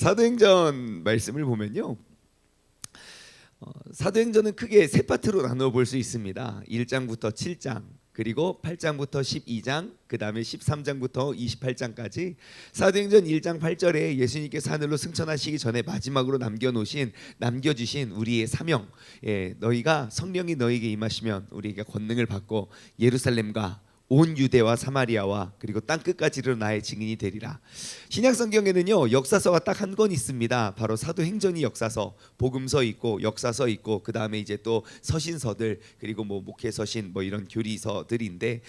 사도행전 말씀을 보면요, 사도행전은 크게 세 파트로 나누어 볼 수 있습니다. 1장부터 7장, 그리고 8장부터 12장, 그 다음에 13장부터 28장까지. 사도행전 1장 8절에 예수님께서 하늘로 승천하시기 전에 마지막으로 남겨주신 우리의 사명, 너희가 성령이 너희에게 임하시면 우리가 권능을 받고 예루살렘과 온 유대와 사마리아와 그리고 땅끝까지로 나의 증인이 되리라. 신약 성경에는요, 역사서가 딱 한 권 있습니다. 바로 사도행전이 역사서, 복음서 있고 역사서 있고, 그 다음에 이제 또 서신서들, 그리고 뭐 목회서신, 뭐 이런 교리서들인데,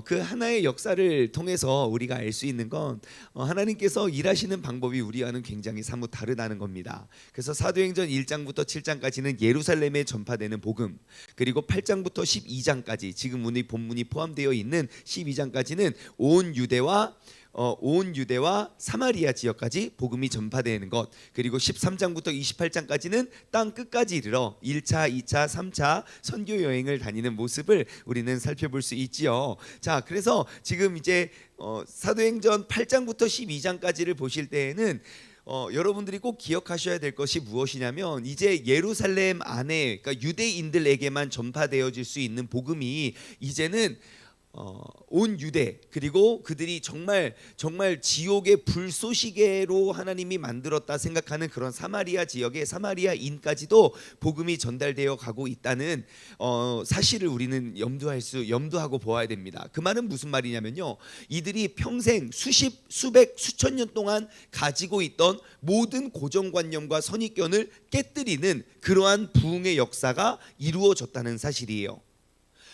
그 하나의 역사를 통해서 우리가 알 수 있는 건 하나님께서 일하시는 방법이 우리와는 굉장히 사뭇 다르다는 겁니다. 그래서 사도행전 1장부터 7장까지는 예루살렘에 전파되는 복음, 그리고 8장부터 12장까지 지금 우리 본문이 포함되어 있는 12장까지는 온 유대와 사마리아 지역까지 복음이 전파되는 것, 그리고 13장부터 28장까지는 땅 끝까지 이르러 1차, 2차, 3차 선교 여행을 다니는 모습을 우리는 살펴볼 수 있지요. 자, 그래서 지금 이제 사도행전 8장부터 12장까지를 보실 때에는 여러분들이 꼭 기억하셔야 될 것이 무엇이냐면, 이제 예루살렘 안에, 그러니까 유대인들에게만 전파되어질 수 있는 복음이 이제는 온 유대, 그리고 그들이 정말 지옥의 불쏘시개로 하나님이 만들었다 생각하는 그런 사마리아 지역의 사마리아인까지도 복음이 전달되어 가고 있다는 사실을 우리는 염두하고 보아야 됩니다. 그 말은 무슨 말이냐면요, 이들이 평생 수백 수천 년 동안 가지고 있던 모든 고정관념과 선입견을 깨뜨리는 그러한 부흥의 역사가 이루어졌다는 사실이에요.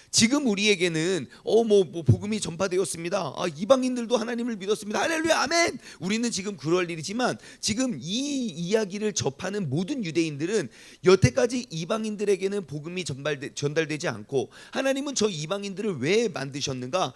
지금 우리에게는 복음이 전파되었습니다. 이방인들도 하나님을 믿었습니다. 할렐루야, 아멘. 우리는 지금 그럴 일이지만, 지금 이 이야기를 접하는 모든 유대인들은 여태까지 이방인들에게는 복음이 전달되지 않고, 하나님은 저 이방인들을 왜 만드셨는가?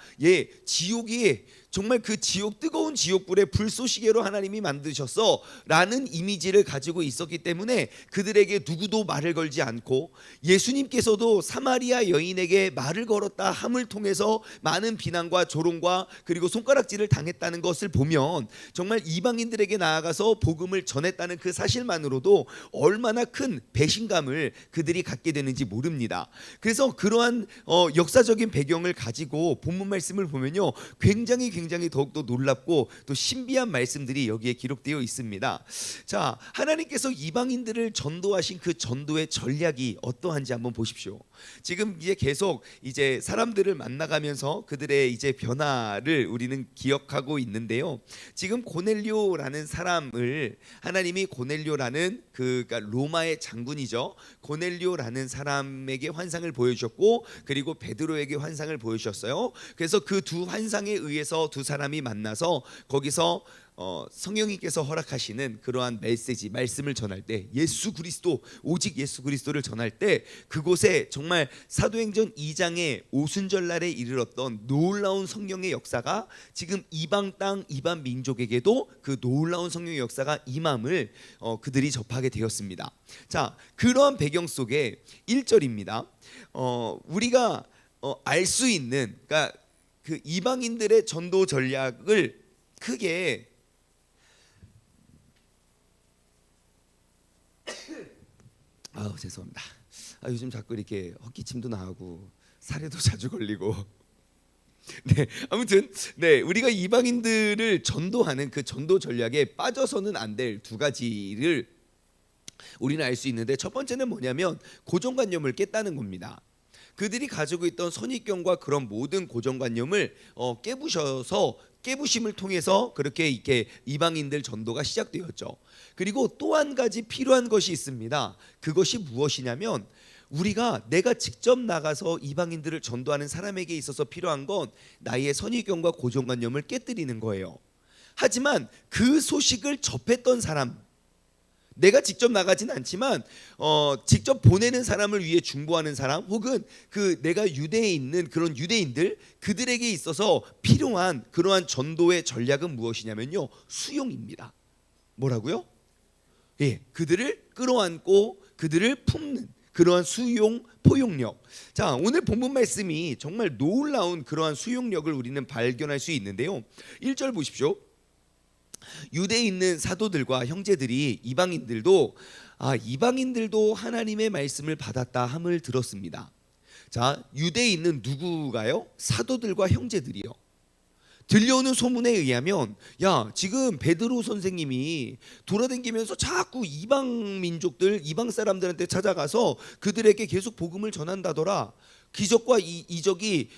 지옥이 정말 그 뜨거운 지옥불에 불쏘시개로 하나님이 만드셨어 라는 이미지를 가지고 있었기 때문에 그들에게 누구도 말을 걸지 않고, 예수님께서도 사마리아 여인에게 말을 걸었다 함을 통해서 많은 비난과 조롱과 그리고 손가락질을 당했다는 것을 보면, 정말 이방인들에게 나아가서 복음을 전했다는 그 사실만으로도 얼마나 큰 배신감을 그들이 갖게 되는지 모릅니다. 그래서 그러한 역사적인 배경을 가지고 본문 말씀을 보면요, 굉장히 더욱더 놀랍고 또 신비한 말씀들이 여기에 기록되어 있습니다. 자, 하나님께서 이방인들을 전도하신 그 전도의 전략이 어떠한지 한번 보십시오. 지금 이제 계속 이제 사람들을 만나가면서 그들의 이제 변화를 우리는 기억하고 있는데요. 지금 고넬료라는 사람을 하나님이 고넬료라는 그러니까 로마의 장군이죠. 고넬료라는 사람에게 환상을 보여주셨고, 그리고 베드로에게 환상을 보여주셨어요. 그래서 그 두 환상에 의해서 두 사람이 만나서 거기서 성령님께서 허락하시는 그러한 말씀을 전할 때, 오직 예수 그리스도를 전할 때, 그곳에 정말 사도행전 2장의 오순절날에 이르렀던 놀라운 성령의 역사가 지금 이방 땅, 이방 민족에게도 그 놀라운 성령의 역사가 임함을 그들이 접하게 되었습니다. 자, 그러한 배경 속에 1절입니다. 우리가 알 수 있는, 그러니까 그 이방인들의 전도 전략을 크게 죄송합니다. 요즘 자꾸 이렇게 헛기침도 나고 살에도 자주 걸리고. 아무튼 우리가 이방인들을 전도하는 그 전도 전략에 빠져서는 안 될 두 가지를 우리는 알 수 있는데, 첫 번째는 뭐냐면 고정관념을 깼다는 겁니다. 그들이 가지고 있던 선입견과 그런 모든 고정관념을 깨부심을 통해서 그렇게 이렇게 이방인들 전도가 시작되었죠. 그리고 또 한 가지 필요한 것이 있습니다. 그것이 무엇이냐면, 내가 직접 나가서 이방인들을 전도하는 사람에게 있어서 필요한 건 나의 선입견과 고정관념을 깨뜨리는 거예요. 하지만 그 소식을 접했던 사람, 내가 직접 나가진 않지만 직접 보내는 사람을 위해 중보하는 사람, 혹은 내가 유대에 있는 그런 유대인들, 그들에게 있어서 필요한 그러한 전도의 전략은 무엇이냐면요, 수용입니다. 뭐라고요? 그들을 끌어안고 그들을 품는 그러한 포용력. 자, 오늘 본문 말씀이 정말 놀라운 그러한 수용력을 우리는 발견할 수 있는데요. 1절 보십시오. 유대에 있는 사도들과 형제들이 이방인들도 하나님의 말씀을 받았다 함을 들었습니다. 자, 유대에 있는 누구가요? 사도들과 형제들이요. 들려오는 소문에 의하면 지금 베드로 선생님이 돌아다니면서 자꾸 이방 민족들, 이방 사람들한테 찾아가서 그들에게 계속 복음을 전한다더라. 기적과 이적이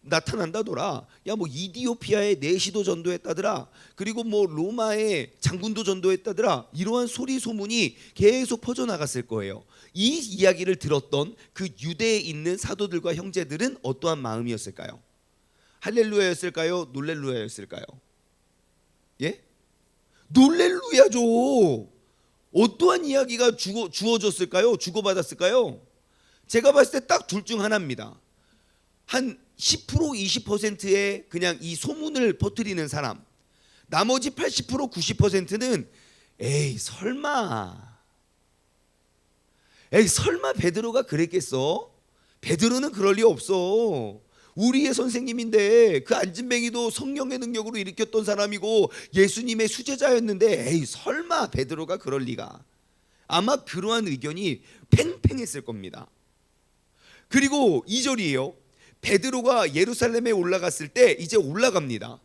나타난다더라. 뭐 이디오피아의 내시도 전도했다더라. 그리고 뭐 로마의 장군도 전도했다더라. 이러한 소리 소문이 계속 퍼져나갔을 거예요. 이 이야기를 들었던 그 유대에 있는 사도들과 형제들은 어떠한 마음이었을까요? 할렐루야였을까요? 놀렐루야였을까요? 예? 놀렐루야죠. 어떠한 이야기가 주어졌을까요? 주고받았을까요? 제가 봤을 때 딱 둘 중 하나입니다. 한 10% 20%의 그냥 이 소문을 퍼뜨리는 사람, 나머지 80% 90%는 에이 설마 베드로가 그랬겠어? 베드로는 그럴 리 없어. 우리의 선생님인데 그 안진뱅이도 성령의 능력으로 일으켰던 사람이고 예수님의 수제자였는데 에이 설마 베드로가 그럴 리가. 아마 그러한 의견이 팽팽했을 겁니다. 그리고 2절이에요. 베드로가 예루살렘에 올라갔을 때 이제 올라갑니다.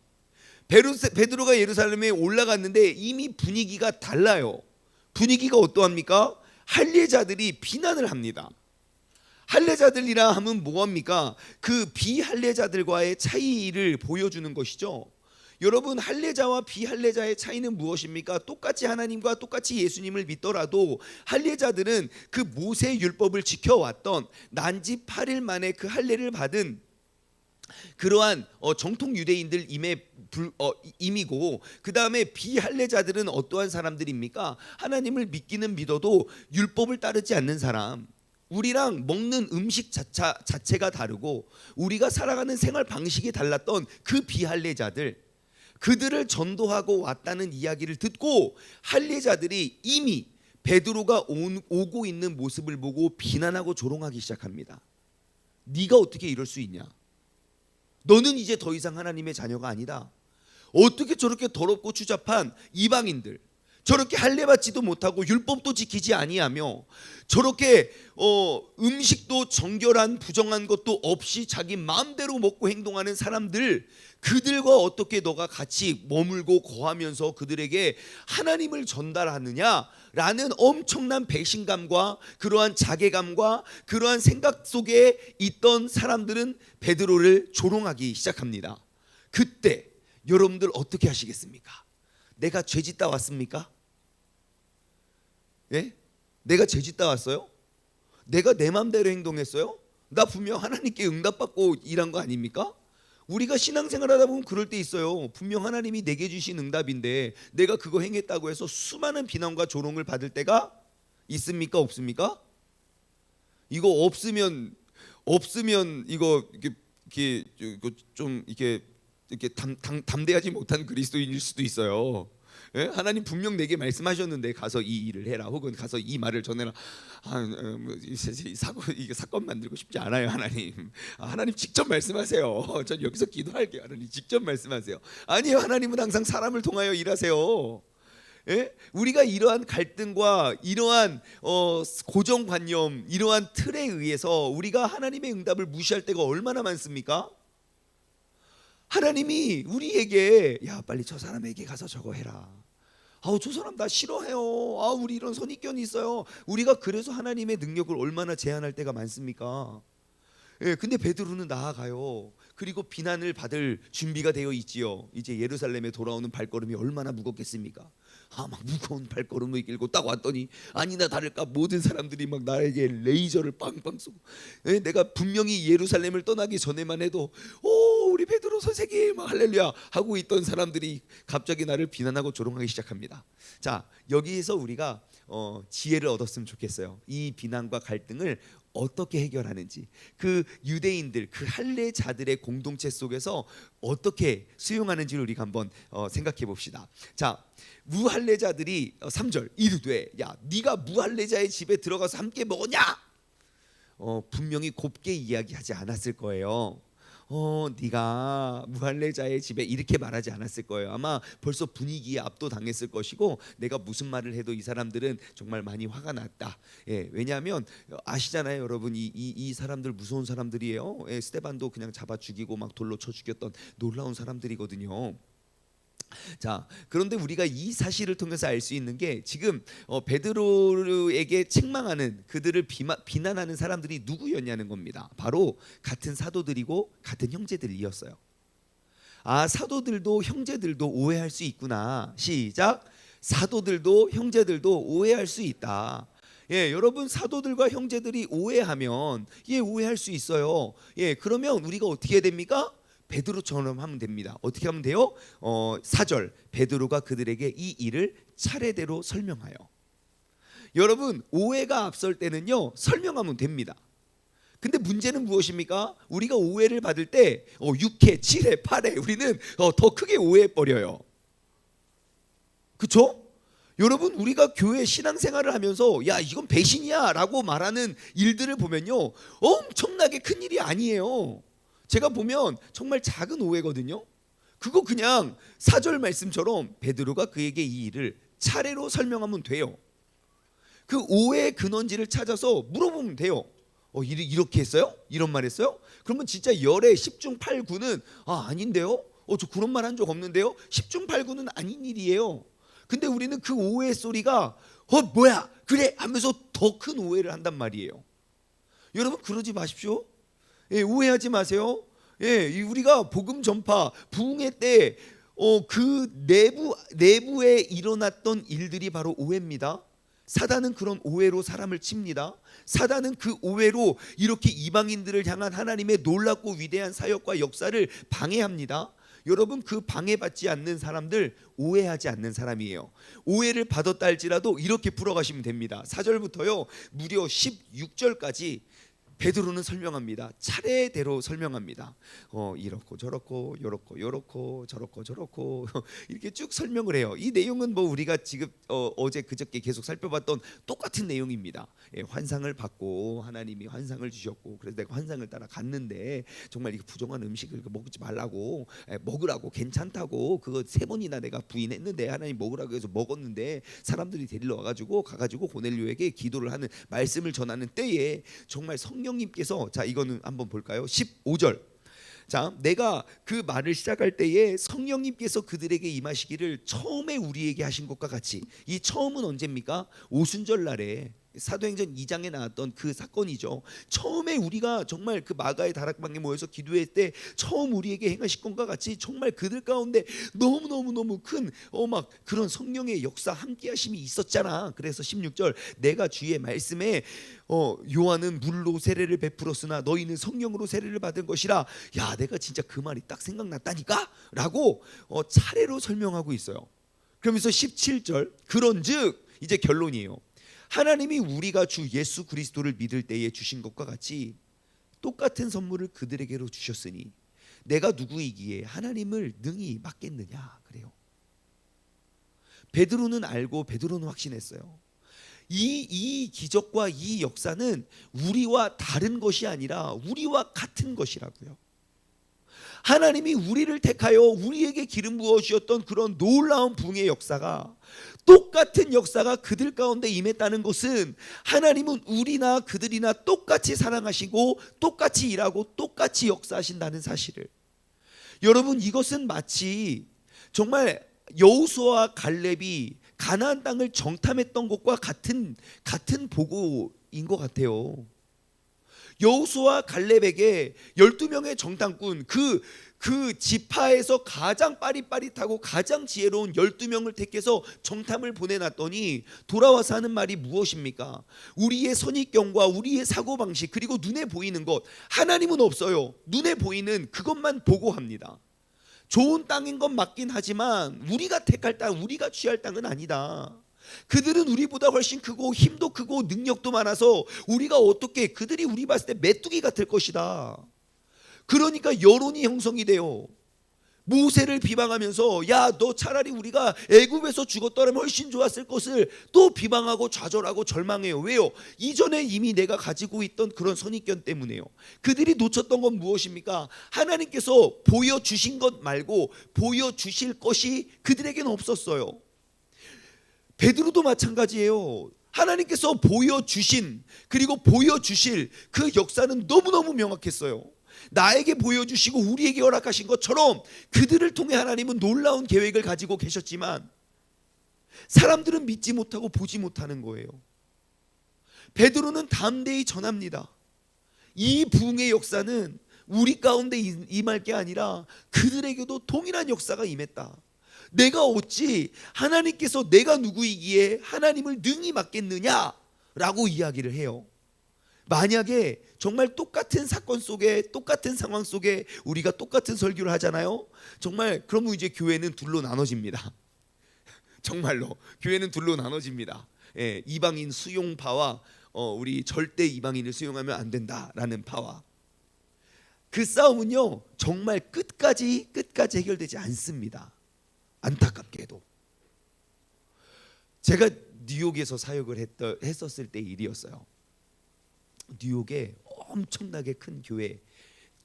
베드로가 예루살렘에 올라갔는데 이미 분위기가 달라요. 분위기가 어떠합니까? 할례자들이 비난을 합니다. 할례자들이라 하면 뭐합니까? 그 비할례자들과의 차이를 보여주는 것이죠. 여러분, 할례자와 비할례자의 차이는 무엇입니까? 똑같이 하나님과 똑같이 예수님을 믿더라도 할례자들은 그 모세 율법을 지켜왔던 난지 8일 만에 그 할례를 받은 그러한 정통 유대인들 임이고, 그 다음에 비할례자들은 어떠한 사람들입니까? 하나님을 믿기는 믿어도 율법을 따르지 않는 사람. 우리랑 먹는 음식 자체가 다르고 우리가 살아가는 생활 방식이 달랐던 그 비할례자들, 그들을 전도하고 왔다는 이야기를 듣고 할례자들이 이미 베드로가 오고 있는 모습을 보고 비난하고 조롱하기 시작합니다. 네가 어떻게 이럴 수 있냐? 너는 이제 더 이상 하나님의 자녀가 아니다. 어떻게 저렇게 더럽고 추잡한 이방인들, 저렇게 할례받지도 못하고 율법도 지키지 아니하며 저렇게 음식도 정결한 부정한 것도 없이 자기 마음대로 먹고 행동하는 사람들, 그들과 어떻게 너가 같이 머물고 거하면서 그들에게 하나님을 전달하느냐라는 엄청난 배신감과 그러한 자괴감과 그러한 생각 속에 있던 사람들은 베드로를 조롱하기 시작합니다. 그때 여러분들 어떻게 하시겠습니까? 내가 죄짓다 왔습니까? 예? 내가 죄짓다 왔어요? 내가 내 맘대로 행동했어요? 나 분명 하나님께 응답받고 일한 거 아닙니까? 우리가 신앙생활 하다 보면 그럴 때 있어요. 분명 하나님이 내게 주신 응답인데 내가 그거 행했다고 해서 수많은 비난과 조롱을 받을 때가 있습니까? 없습니까? 이거 없으면 이거 이렇게 담대하지 못한 그리스도인일 수도 있어요. 예? 하나님 분명 내게 말씀하셨는데 가서 이 일을 해라, 혹은 가서 이 말을 전해라. 이게 사건 만들고 싶지 않아요. 하나님 직접 말씀하세요. 전 여기서 기도할게요. 하나님 직접 말씀하세요. 아니요, 하나님은 항상 사람을 통하여 일하세요. 예? 우리가 이러한 갈등과 이러한 고정관념, 이러한 틀에 의해서 우리가 하나님의 응답을 무시할 때가 얼마나 많습니까? 하나님이 우리에게 빨리 저 사람에게 가서 저거 해라. 저 사람 나 싫어해요. 우리 이런 선입견이 있어요. 우리가 그래서 하나님의 능력을 얼마나 제한할 때가 많습니까? 예, 근데 베드로는 나아가요. 그리고 비난을 받을 준비가 되어 있지요. 이제 예루살렘에 돌아오는 발걸음이 얼마나 무겁겠습니까? 막 무거운 발걸음을 끌고 딱 왔더니 아니나 다를까 모든 사람들이 막 나에게 레이저를 빵빵 쏘고, 예, 내가 분명히 예루살렘을 떠나기 전에만 해도 우리 베드로 선생님 막 할렐루야 하고 있던 사람들이 갑자기 나를 비난하고 조롱하기 시작합니다. 자, 여기에서 우리가 지혜를 얻었으면 좋겠어요. 이 비난과 갈등을 어떻게 해결하는지, 그 유대인들, 그 할례자들의 공동체 속에서 어떻게 수용하는지를 우리가 한번 생각해 봅시다. 자, 무할례자들이 3절 이르되 네가 무할례자의 집에 들어가서 함께 먹었냐? 분명히 곱게 이야기하지 않았을 거예요. 네가 무할례자의 집에 이렇게 말하지 않았을 거예요. 아마 벌써 분위기에 압도당했을 것이고 내가 무슨 말을 해도 이 사람들은 정말 많이 화가 났다. 예, 왜냐하면 아시잖아요, 여러분. 이 사람들 무서운 사람들이에요. 예, 스데반도 그냥 잡아 죽이고 막 돌로 쳐 죽였던 놀라운 사람들이거든요. 자, 그런데 우리가 이 사실을 통해서 알 수 있는 게 지금 베드로에게 책망하는 그들을 비난하는 사람들이 누구였냐는 겁니다. 바로 같은 사도들이고 같은 형제들이었어요. 아, 사도들도 형제들도 오해할 수 있구나. 시작. 사도들도 형제들도 오해할 수 있다. 예, 여러분, 사도들과 형제들이 오해하면 오해할 수 있어요. 예, 그러면 우리가 어떻게 해야 됩니까? 베드로처럼 하면 됩니다. 어떻게 하면 돼요? 4절, 베드로가 그들에게 이 일을 차례대로 설명하여. 여러분, 오해가 앞설 때는요 설명하면 됩니다. 근데 문제는 무엇입니까? 우리가 오해를 받을 때 6회, 7회, 8회 우리는 더 크게 오해해버려요. 그렇죠? 여러분, 우리가 교회 신앙생활을 하면서 야, 이건 배신이야 라고 말하는 일들을 보면요 엄청나게 큰 일이 아니에요. 제가 보면 정말 작은 오해거든요. 그거 그냥 4절 말씀처럼 베드로가 그에게 이 일을 차례로 설명하면 돼요. 그 오해의 근원지를 찾아서 물어보면 돼요. 이렇게 했어요? 이런 말 했어요? 그러면 진짜 열의 10중 8구는 아닌데요? 저 그런 말 한 적 없는데요? 10중 8구는 아닌 일이에요. 근데 우리는 그 오해 소리가 뭐야 그래 하면서 더 큰 오해를 한단 말이에요. 여러분, 그러지 마십시오. 예, 오해하지 마세요. 예, 우리가 복음 전파 부흥회 때 그 내부에 일어났던 일들이 바로 오해입니다. 사단은 그런 오해로 사람을 칩니다. 사단은 그 오해로 이렇게 이방인들을 향한 하나님의 놀랍고 위대한 사역과 역사를 방해합니다. 여러분, 그 방해받지 않는 사람들, 오해하지 않는 사람이에요. 오해를 받았다 할지라도 이렇게 풀어가시면 됩니다. 4절부터요 무려 16절까지 베드로는 설명합니다. 차례대로 설명합니다. 이렇고 저렇고 요렇고 요렇고 저렇고 저렇고 이렇게 쭉 설명을 해요. 이 내용은 우리가 지금 어제 그저께 계속 살펴봤던 똑같은 내용입니다. 예, 환상을 받고 하나님이 환상을 주셨고 그래서 내가 환상을 따라 갔는데 정말 이게 부정한 음식을 먹지 말라고 먹으라고 괜찮다고 그거 3번이나 내가 부인했는데 하나님 먹으라고 해서 먹었는데 사람들이 데리러 와가지고 가가지고 고넬료에게 기도를 하는 말씀을 전하는 때에 정말 성령님께서 자 이거는 한번 볼까요? 15절. 자, 내가 그 말을 시작할 때에 성령님께서 그들에게 임하시기를 처음에 우리에게 하신 것과 같이. 이 처음은 언제입니까? 오순절 날에 사도행전 2장에 나왔던 그 사건이죠. 처음에 우리가 정말 그 마가의 다락방에 모여서 기도할 때 처음 우리에게 행하실 것과 같이 정말 그들 가운데 너무 큰 막 그런 성령의 역사 함께 하심이 있었잖아. 그래서 16절, 내가 주의 말씀에 요한은 물로 세례를 베풀었으나 너희는 성령으로 세례를 받은 것이라. 야, 내가 진짜 그 말이 딱 생각났다니까 라고 차례로 설명하고 있어요. 그러면서 17절, 그런즉 이제 결론이에요. 하나님이 우리가 주 예수 그리스도를 믿을 때에 주신 것과 같이 똑같은 선물을 그들에게로 주셨으니 내가 누구이기에 하나님을 능히 맡겠느냐 그래요. 베드로는 알고 베드로는 확신했어요. 이 기적과 이 역사는 우리와 다른 것이 아니라 우리와 같은 것이라고요. 하나님이 우리를 택하여 우리에게 기름 부어 주셨던 그런 놀라운 부흥의 역사가, 똑같은 역사가 그들 가운데 임했다는 것은 하나님은 우리나 그들이나 똑같이 사랑하시고 똑같이 일하고 똑같이 역사하신다는 사실을, 여러분, 이것은 마치 정말 여호수아와 갈렙이 가나안 땅을 정탐했던 것과 같은 보고인 것 같아요. 여호수아 갈렙에게 12명의 정탐꾼, 그 지파에서 가장 빠릿빠릿하고 가장 지혜로운 12명을 택해서 정탐을 보내놨더니 돌아와서 하는 말이 무엇입니까? 우리의 선입견과 우리의 사고방식, 그리고 눈에 보이는 것, 하나님은 없어요. 눈에 보이는 그것만 보고합니다. 좋은 땅인 건 맞긴 하지만 우리가 택할 땅, 우리가 취할 땅은 아니다. 그들은 우리보다 훨씬 크고 힘도 크고 능력도 많아서 우리가 어떻게, 그들이 우리 봤을 때 메뚜기 같을 것이다. 그러니까 여론이 형성이 돼요. 모세를 비방하면서 야, 너 차라리 우리가 애굽에서 죽었더라면 훨씬 좋았을 것을 또 비방하고 좌절하고 절망해요. 왜요? 이전에 이미 내가 가지고 있던 그런 선입견 때문에요. 그들이 놓쳤던 건 무엇입니까? 하나님께서 보여주신 것 말고 보여주실 것이 그들에게는 없었어요. 베드로도 마찬가지예요. 하나님께서 보여주신 그리고 보여주실 그 역사는 너무너무 명확했어요. 나에게 보여주시고 우리에게 허락하신 것처럼 그들을 통해 하나님은 놀라운 계획을 가지고 계셨지만 사람들은 믿지 못하고 보지 못하는 거예요. 베드로는 담대히 전합니다. 이 부흥의 역사는 우리 가운데 임할 게 아니라 그들에게도 동일한 역사가 임했다. 내가 어찌 하나님께서 내가 누구이기에 하나님을 능히 맡겠느냐라고 이야기를 해요. 만약에 정말 똑같은 사건 속에 똑같은 상황 속에 우리가 똑같은 설교를 하잖아요. 정말 그러면 이제 교회는 둘로 나눠집니다. 정말로 교회는 둘로 나눠집니다. 예, 이방인 수용파와 우리 절대 이방인을 수용하면 안 된다라는 파와. 그 싸움은요 정말 끝까지 해결되지 않습니다. 안타깝게도. 제가 뉴욕에서 사역을 했었을 때 일이었어요. 뉴욕에 엄청나게 큰 교회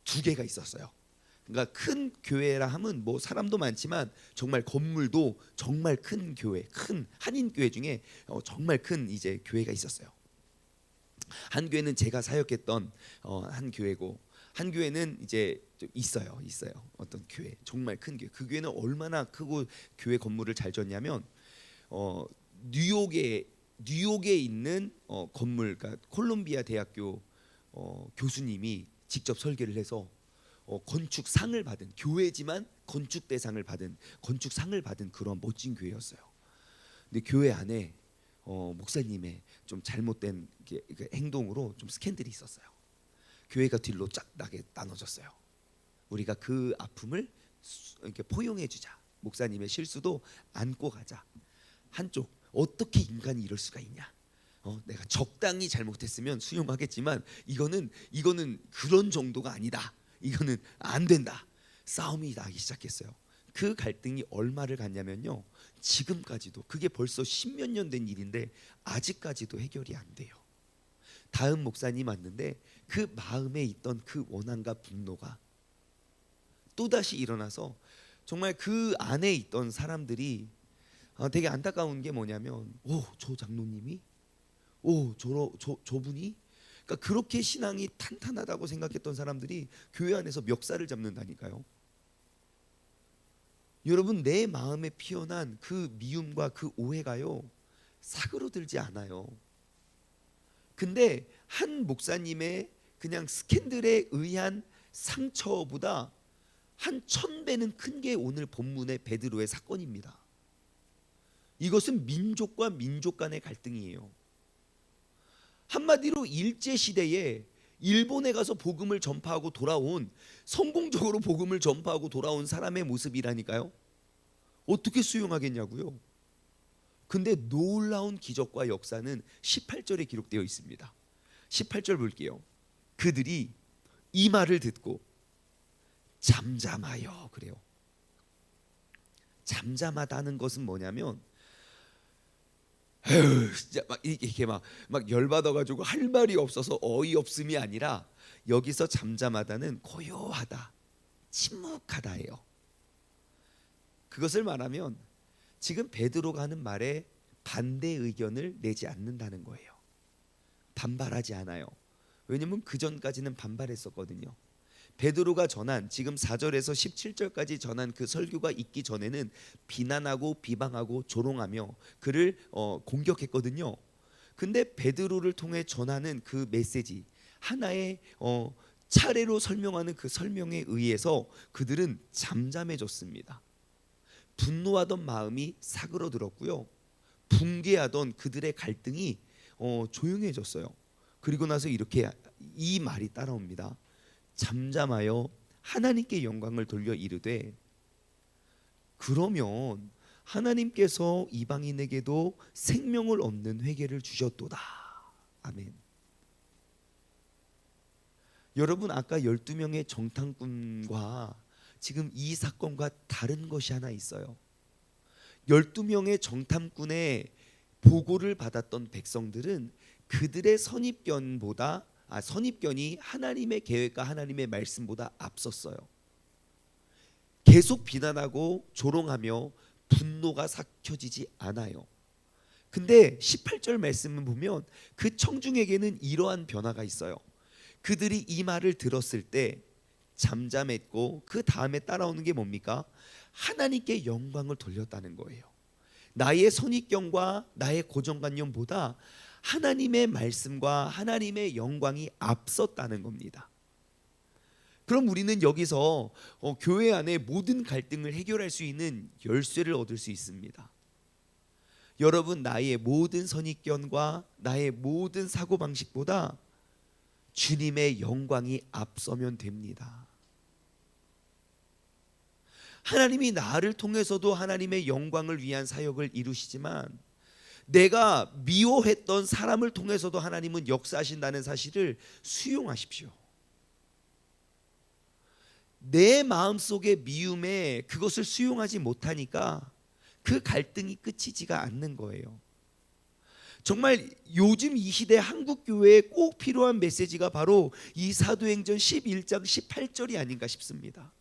2개가 있었어요. 그러니까 큰 교회라 하면 뭐 사람도 많지만 정말 건물도 정말 큰 교회, 큰 한인 교회 중에 정말 큰 이제 교회가 있었어요. 한 교회는 제가 사역했던 한 교회고, 한 교회는 이제 좀 있어요. 어떤 교회, 정말 큰 교회. 그 교회는 얼마나 크고 교회 건물을 잘 졌냐면 뉴욕에 있는 건물, 그러니까 콜롬비아 대학교 교수님이 직접 설계를 해서 건축상을 받은, 교회지만 건축상을 받은 그런 멋진 교회였어요. 근데 교회 안에 목사님의 좀 잘못된 행동으로 좀 스캔들이 있었어요. 교회가 뒤로 쫙 나게 나눠졌어요. 우리가 그 아픔을 이렇게 포용해 주자. 목사님의 실수도 안고 가자. 한쪽, 어떻게 인간이 이럴 수가 있냐? 내가 적당히 잘못했으면 수용하겠지만 이거는 그런 정도가 아니다. 이거는 안 된다. 싸움이 나기 시작했어요. 그 갈등이 얼마를 갔냐면요, 지금까지도, 그게 벌써 10몇 년 된 일인데 아직까지도 해결이 안 돼요. 다음 목사님 왔는데 그 마음에 있던 그 원한과 분노가 또다시 일어나서 정말 그 안에 있던 사람들이 되게 안타까운 게 뭐냐면, 저 장로님이, 저분이, 그러니까 그렇게 신앙이 탄탄하다고 생각했던 사람들이 교회 안에서 멱살을 잡는다니까요. 여러분, 내 마음에 피어난 그 미움과 그 오해가요 사그러들지 않아요. 근데 한 목사님의 그냥 스캔들에 의한 상처보다 한 1000배는 큰 게 오늘 본문의 베드로의 사건입니다. 이것은 민족과 민족 간의 갈등이에요. 한마디로 일제시대에 일본에 가서 복음을 전파하고 돌아온, 성공적으로 복음을 전파하고 돌아온 사람의 모습이라니까요. 어떻게 수용하겠냐고요. 근데 놀라운 기적과 역사는 18절에 기록되어 있습니다. 18절 볼게요. 그들이 이 말을 듣고 잠잠하여, 그래요. 잠잠하다는 것은 뭐냐면, 진짜 막 이렇게 막 열받아가지고 할 말이 없어서 어이없음이 아니라, 여기서 잠잠하다는 고요하다, 침묵하다예요. 그것을 말하면 지금 베드로가 하는 말에 반대 의견을 내지 않는다는 거예요. 반발하지 않아요. 왜냐면 그 전까지는 반발했었거든요. 베드로가 전한, 지금 4절에서 17절까지 전한 그 설교가 있기 전에는 비난하고 비방하고 조롱하며 그를 공격했거든요. 근데 베드로를 통해 전하는 그 메시지 하나의 차례로 설명하는 그 설명에 의해서 그들은 잠잠해졌습니다. 분노하던 마음이 사그러들었고요, 붕괴하던 그들의 갈등이 조용해졌어요. 그리고 나서 이렇게 이 말이 따라옵니다. 잠잠하여 하나님께 영광을 돌려 이르되, 그러면 하나님께서 이방인에게도 생명을 얻는 회개를 주셨도다. 아멘. 여러분, 아까 12명의 정탐꾼과 지금 이 사건과 다른 것이 하나 있어요. 12명의 정탐꾼의 보고를 받았던 백성들은 그들의 선입견이 하나님의 계획과 하나님의 말씀보다 앞섰어요. 계속 비난하고 조롱하며 분노가 삭혀지지 않아요. 근데 18절 말씀을 보면 그 청중에게는 이러한 변화가 있어요. 그들이 이 말을 들었을 때 잠잠했고 그 다음에 따라오는 게 뭡니까? 하나님께 영광을 돌렸다는 거예요. 나의 선입견과 나의 고정관념보다 하나님의 말씀과 하나님의 영광이 앞섰다는 겁니다. 그럼 우리는 여기서 교회 안에 모든 갈등을 해결할 수 있는 열쇠를 얻을 수 있습니다. 여러분, 나의 모든 선입견과 나의 모든 사고방식보다 주님의 영광이 앞서면 됩니다. 하나님이 나를 통해서도 하나님의 영광을 위한 사역을 이루시지만 내가 미워했던 사람을 통해서도 하나님은 역사하신다는 사실을 수용하십시오. 내 마음속의 미움에 그것을 수용하지 못하니까 그 갈등이 끝이지가 않는 거예요. 정말 요즘 이 시대 한국교회에 꼭 필요한 메시지가 바로 이 사도행전 11장 18절이 아닌가 싶습니다.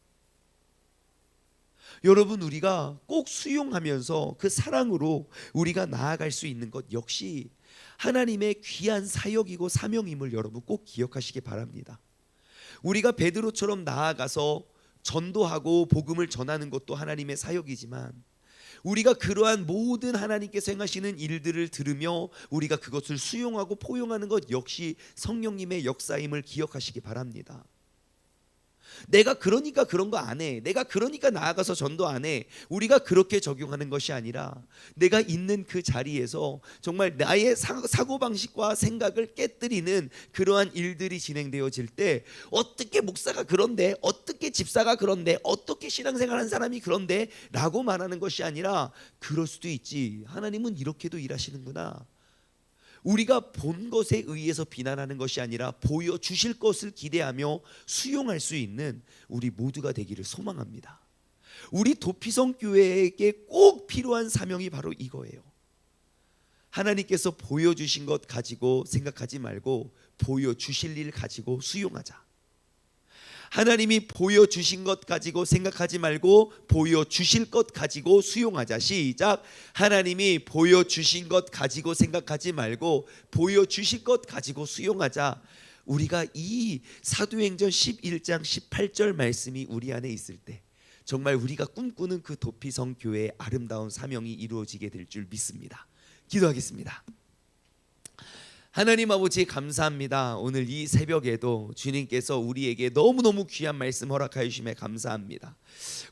여러분, 우리가 꼭 수용하면서 그 사랑으로 우리가 나아갈 수 있는 것 역시 하나님의 귀한 사역이고 사명임을 여러분 꼭 기억하시기 바랍니다. 우리가 베드로처럼 나아가서 전도하고 복음을 전하는 것도 하나님의 사역이지만 우리가 그러한 모든 하나님께서 행하시는 일들을 들으며 우리가 그것을 수용하고 포용하는 것 역시 성령님의 역사임을 기억하시기 바랍니다. 내가 그러니까 그런 거 안 해, 내가 그러니까 나아가서 전도 안 해, 우리가 그렇게 적용하는 것이 아니라 내가 있는 그 자리에서 정말 나의 사고방식과 생각을 깨뜨리는 그러한 일들이 진행되어질 때 어떻게 목사가 그런데, 어떻게 집사가 그런데, 어떻게 신앙생활하는 사람이 그런데 라고 말하는 것이 아니라 그럴 수도 있지, 하나님은 이렇게도 일하시는구나, 우리가 본 것에 의해서 비난하는 것이 아니라 보여주실 것을 기대하며 수용할 수 있는 우리 모두가 되기를 소망합니다. 우리 도피성 교회에게 꼭 필요한 사명이 바로 이거예요. 하나님께서 보여주신 것 가지고 생각하지 말고 보여주실 일 가지고 수용하자. 하나님이 보여주신 것 가지고 생각하지 말고 보여주실 것 가지고 수용하자. 시작. 하나님이 보여주신 것 가지고 생각하지 말고 보여주실 것 가지고 수용하자. 우리가 이 사도행전 11장 18절 말씀이 우리 안에 있을 때 정말 우리가 꿈꾸는 그 도피성 교회의 아름다운 사명이 이루어지게 될 줄 믿습니다. 기도하겠습니다. 하나님 아버지, 감사합니다. 오늘 이 새벽에도 주님께서 우리에게 너무너무 귀한 말씀 허락하여 주심에 감사합니다.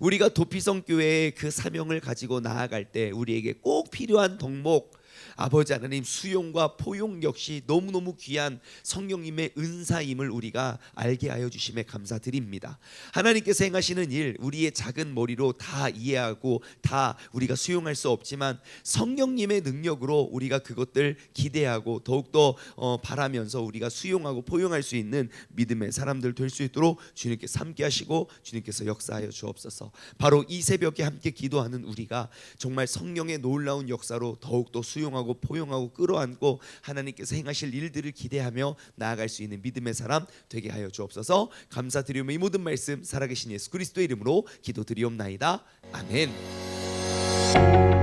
우리가 도피성 교회의 그 사명을 가지고 나아갈 때 우리에게 꼭 필요한 덕목, 아버지 하나님, 수용과 포용 역시 너무너무 귀한 성령님의 은사임을 우리가 알게 하여 주심에 감사드립니다. 하나님께서 행하시는 일 우리의 작은 머리로 다 이해하고 다 우리가 수용할 수 없지만 성령님의 능력으로 우리가 그것들 기대하고 더욱더 바라면서 우리가 수용하고 포용할 수 있는 믿음의 사람들 될 수 있도록 주님께서 함께 하시고 주님께서 역사하여 주옵소서. 바로 이 새벽에 함께 기도하는 우리가 정말 성령의 놀라운 역사로 더욱더 수용하고 포용하고 끌어안고 하나님께서 행하실 일들을 기대하며 나아갈 수 있는 믿음의 사람 되게 하여 주옵소서. 감사드리며 이 모든 말씀 살아계신 예수 그리스도의 이름으로 기도드리옵나이다. 아멘.